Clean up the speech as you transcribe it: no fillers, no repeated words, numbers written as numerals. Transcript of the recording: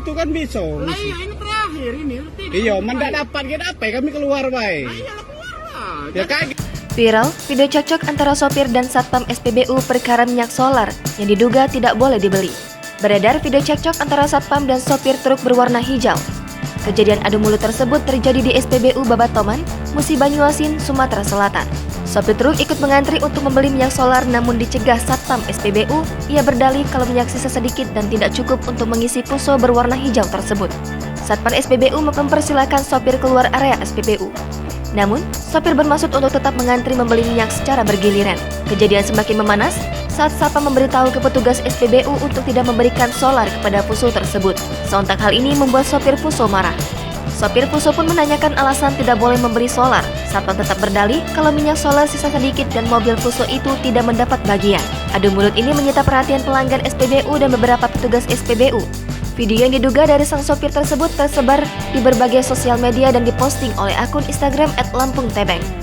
Itu kan bisa. Lah iya ini terakhir ini. Iya, mendak dapat kita apa? Kami keluar baik. Lah iya keluar lah. Ya kaget. Viral, video cekcok antara sopir dan satpam SPBU perkara minyak solar yang diduga tidak boleh dibeli. Beredar video cekcok antara satpam dan sopir truk berwarna hijau. Kejadian adu mulut tersebut terjadi di SPBU Babatoman, Musi Banyuasin, Sumatera Selatan. Sopir truk ikut mengantri untuk membeli minyak solar namun dicegah satpam SPBU. Ia berdalih kalau minyak sisa sedikit dan tidak cukup untuk mengisi puso berwarna hijau tersebut. Satpam SPBU mempersilahkan sopir keluar area SPBU. Namun, sopir bermaksud untuk tetap mengantri membeli minyak secara bergiliran. Kejadian semakin memanas saat satpam memberitahu ke petugas SPBU untuk tidak memberikan solar kepada Puso tersebut. Sontak hal ini membuat sopir Puso marah. Sopir Puso pun menanyakan alasan tidak boleh memberi solar. Satpam tetap berdalih kalau minyak solar sisa sedikit dan mobil Puso itu tidak mendapat bagian. Adu mulut ini menyita perhatian pelanggan SPBU dan beberapa petugas SPBU. Video yang diduga dari sang sopir tersebut tersebar di berbagai sosial media dan diposting oleh akun Instagram @lampungtebeng.